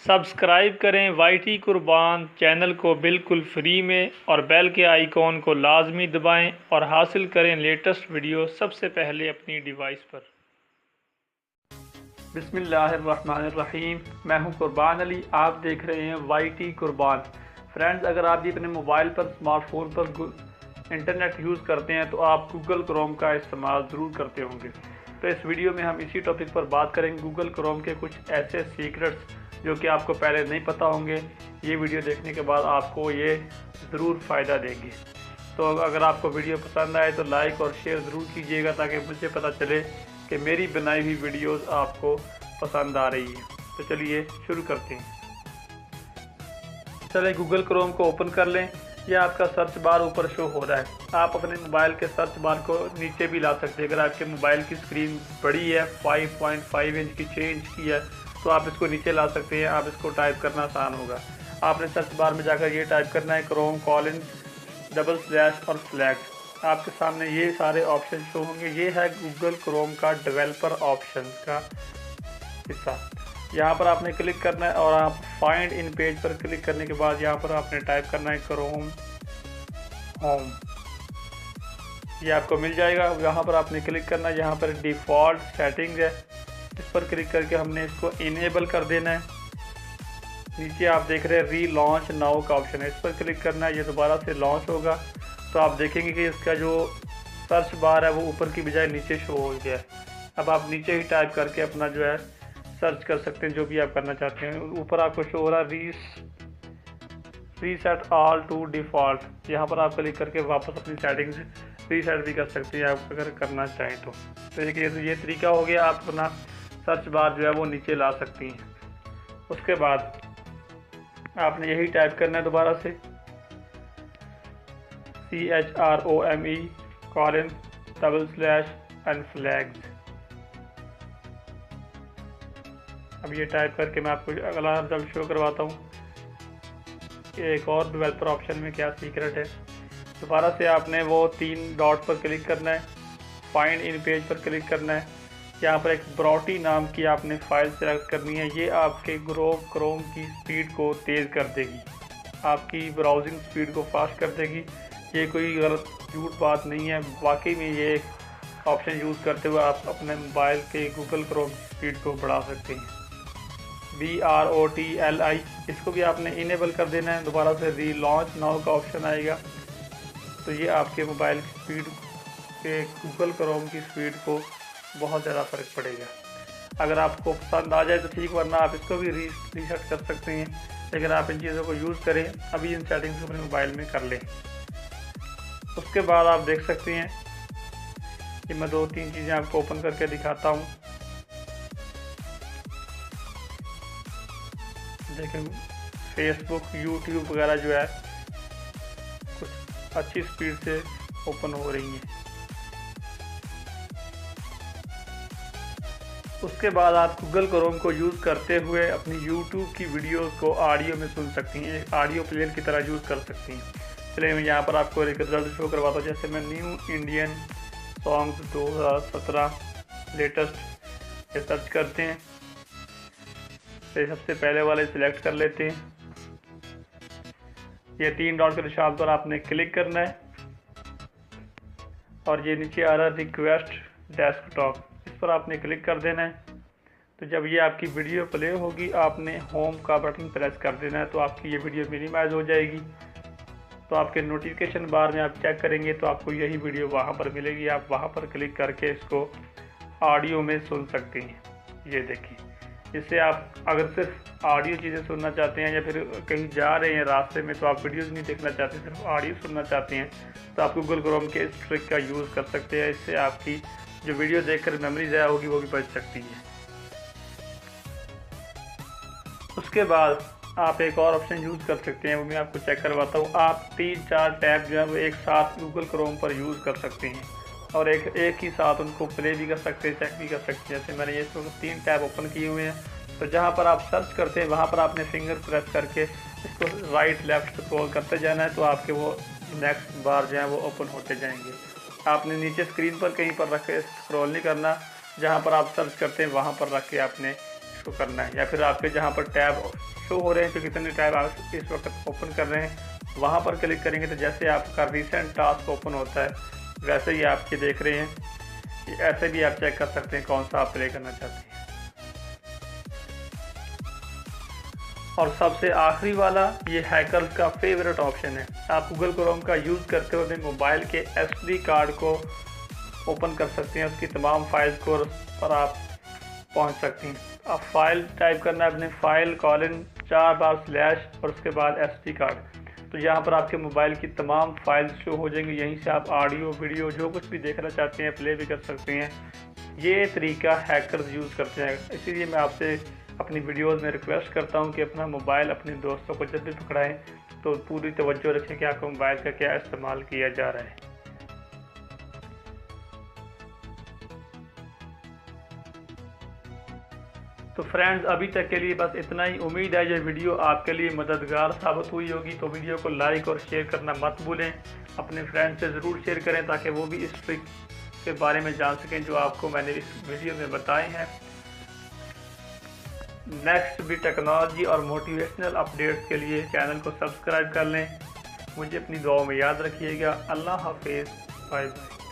Subscribe करें YT कुर्बान channel को बिल्कुल फ्री में और बेल के आइकॉन को लाजमी दबाएं और हासिल करें लेटेस्ट वीडियो सबसे पहले अपनी डिवाइस पर। बिस्मिल्लाहिर्रहमानिर्रहीम। मैं हूं कुर्बान अली, आप देख रहे हैं वाईटी कुर्बान। फ्रेंड्स, अगर आप भी अपने मोबाइल पर स्मार्टफोन पर इंटरनेट यूज़ करते हैं तो आप गूगल क्रोम का इस्तेमाल ज़रूर करते होंगे। तो इस वीडियो में हम इसी टॉपिक पर बात करेंगे, गूगल क्रोम के कुछ ऐसे सीक्रेट्स जो कि आपको पहले नहीं पता होंगे। ये वीडियो देखने के बाद आपको ये ज़रूर फ़ायदा देंगे। तो अगर आपको वीडियो पसंद आए तो लाइक और शेयर ज़रूर कीजिएगा ताकि मुझे पता चले कि मेरी बनाई हुई वीडियोस आपको पसंद आ रही है। तो चलिए शुरू करते हैं। चलिए गूगल क्रोम को ओपन कर लें। यह आपका सर्च बार ऊपर शो हो रहा है। आप अपने मोबाइल के सर्च बार को नीचे भी ला सकते हैं। अगर आपके मोबाइल की स्क्रीन बड़ी है, 5.5 इंच की 6 इंच की है, तो आप इसको नीचे ला सकते हैं। आप इसको टाइप करना आसान होगा। आपने सर्च बार में जाकर ये टाइप करना है क्रोम :/ और फ्लैग। आपके सामने ये सारे ऑप्शन शो होंगे। ये है गूगल क्रोम का डेवलपर ऑप्शन का हिस्सा। यहाँ पर आपने क्लिक करना है और आप फाइंड इन पेज पर क्लिक करने के बाद यहाँ पर आपने टाइप करना है क्रोम होम। ये आपको मिल जाएगा। यहाँ पर आपने क्लिक करना है। यहाँ पर डिफ़ॉल्ट सेटिंग है, इस पर क्लिक करके हमने इसको इनेबल कर देना है। नीचे आप देख रहे हैं री-लॉन्च नाउ का ऑप्शन है, इस पर क्लिक करना है। ये दोबारा से लॉन्च होगा तो आप देखेंगे कि इसका जो सर्च बार है वो ऊपर की बजाय नीचे शो हो गया है। अब आप नीचे ही टाइप करके अपना जो है सर्च कर सकते हैं, जो भी आप करना चाहते हैं। ऊपर आपको शो हो रहा है रीसेट ऑल टू डिफ़ॉल्ट। यहाँ पर आप क्लिक करके वापस अपनी सेटिंग्स रीसेट भी कर सकते हैं आप अगर करना चाहें तो। ये तरीका हो गया, आप अपना सर्च बार जो है वो नीचे ला सकती हैं। उसके बाद आपने यही टाइप करना है दोबारा से CHROME : flags। अब ये टाइप करके मैं आपको अगला रिजल्ट शो करवाता हूँ। एक और डेवलपर ऑप्शन में क्या सीक्रेट है। दोबारा से आपने वो 3 डॉट पर क्लिक करना है, फाइंड इन पेज पर क्लिक करना है। यहाँ पर एक ब्रॉटी नाम की आपने फ़ाइल सेलेक्ट करनी है। ये आपके क्रोम की स्पीड को तेज़ कर देगी, आपकी ब्राउजिंग स्पीड को फास्ट कर देगी। ये कोई गलत झूठ बात नहीं है, वाकई में ये ऑप्शन यूज़ करते हुए आप अपने मोबाइल के गूगल क्रोम की स्पीड को बढ़ा सकते हैं। BROTLI, इसको भी आपने इनेबल कर देना है। दोबारा से री-लॉन्च नाउ का ऑप्शन आएगा तो ये आपके मोबाइल की स्पीड के गूगल क्रोम की स्पीड को बहुत ज़्यादा फ़र्क पड़ेगा। अगर आपको पसंद आ जाए तो ठीक, वरना आप इसको भी रीसेट कर सकते हैं। लेकिन आप इन चीज़ों को यूज़ करें, अभी इन सेटिंग्स को अपने मोबाइल में कर लें। उसके बाद आप देख सकते हैं कि मैं 2-3 चीज़ें आपको ओपन करके दिखाता हूँ। देखें, फेसबुक, यूट्यूब वगैरह जो है कुछ अच्छी स्पीड से ओपन हो रही हैं। उसके बाद आप गूगल क्रोम को यूज़ करते हुए अपनी यूट्यूब की वीडियोस को ऑडियो में सुन सकती हैं, एक ऑडियो प्लेयर की तरह यूज़ कर सकती हैं। चलिए मैं यहाँ पर आपको एक रिजल्ट शो करवाता हूँ। जैसे मैं न्यू इंडियन सॉन्ग्स 2017 लेटेस्ट ये सर्च करते हैं तो सबसे पहले वाले सिलेक्ट कर लेते हैं। ये 3 डॉट के निशान पर आपने क्लिक करना है और ये नीचे आ रहा है रिक्वेस्ट डेस्कटॉप, इस पर आपने क्लिक कर देना है। तो जब ये आपकी वीडियो प्ले होगी आपने होम का बटन प्रेस कर देना है तो आपकी ये वीडियो मिनिमाइज हो जाएगी। तो आपके नोटिफिकेशन बार में आप चेक करेंगे तो आपको यही वीडियो वहाँ पर मिलेगी। आप वहाँ पर क्लिक करके इसको ऑडियो में सुन सकते हैं। ये देखिए, इससे आप अगर सिर्फ ऑडियो चीज़ें सुनना चाहते हैं या फिर कहीं जा रहे हैं रास्ते में तो आप वीडियोज़ नहीं देखना चाहते, सिर्फ ऑडियो सुनना चाहते हैं, तो आप गूगल क्रोम के इस ट्रिक का यूज़ कर सकते हैं। इससे आपकी जो वीडियो देखकर मेमोरी ज़ाया होगी वो भी बच सकती है। उसके बाद आप एक और ऑप्शन यूज़ कर सकते हैं, वो मैं आपको चेक करवाता हूँ। आप 3-4 टैब जो है वो एक साथ गूगल क्रोम पर यूज़ कर सकते हैं और एक ही साथ उनको प्ले भी कर सकते हैं, चेक भी कर सकते हैं। जैसे मैंने ये 3 टैब ओपन किए हुए हैं, तो जहाँ पर आप सर्च करते हैं वहाँ पर आपने फिंगर प्रेस करके इसको राइट लेफ़्ट स्क्रॉल करते जाना है तो आपके वो नेक्स्ट बार जो है वो ओपन होते जाएंगे। आपने नीचे स्क्रीन पर कहीं पर रख के स्क्रॉल नहीं करना, जहाँ पर आप सर्च करते हैं वहाँ पर रख के आपने इसको करना है, या फिर आपके जहाँ पर टैब शो हो रहे हैं, तो कितने टैब आप इस वक्त ओपन कर रहे हैं, वहाँ पर क्लिक करेंगे तो जैसे आपका रिसेंट टास्क ओपन होता है वैसे ही आप ये देख रहे हैं। ऐसे भी आप चेक कर सकते हैं कौन सा आप प्ले करना चाहते हैं। और सबसे आखिरी वाला ये हैकर्स का फेवरेट ऑप्शन है। आप गूगल क्रोम का यूज़ करते हुए अपने मोबाइल के SD कार्ड को ओपन कर सकते हैं, उसकी तमाम फाइल्स को पर आप पहुंच सकती हैं। आप फाइल टाइप करना है अपने फाइल कॉलन 4 और उसके बाद SD कार्ड, तो यहाँ पर आपके मोबाइल की तमाम फाइल्स शो हो जाएंगी। यहीं से आप ऑडियो वीडियो जो कुछ भी देखना चाहते हैं प्ले भी कर सकते हैं। ये तरीका हैकर्स यूज़ करते हैं, इसीलिए मैं आपसे अपनी वीडियोस में रिक्वेस्ट करता हूं कि अपना मोबाइल अपने दोस्तों को जब भी पकड़ाएं तो पूरी तवज्जो रखें कि आपके मोबाइल का क्या इस्तेमाल किया जा रहा है। तो फ्रेंड्स, अभी तक के लिए बस इतना ही। उम्मीद है ये वीडियो आपके लिए मददगार साबित हुई होगी। तो वीडियो को लाइक और शेयर करना मत भूलें। अपने फ्रेंड्स से ज़रूर शेयर करें ताकि वो भी इस ट्रिक के बारे में जान सकें जो आपको मैंने इस वीडियो में बताए हैं। नेक्स्ट भी टेक्नोलॉजी और मोटिवेशनल अपडेट्स के लिए चैनल को सब्सक्राइब कर लें। मुझे अपनी दुआओं में याद रखिएगा। अल्लाह हाफिज़, बाय बाय।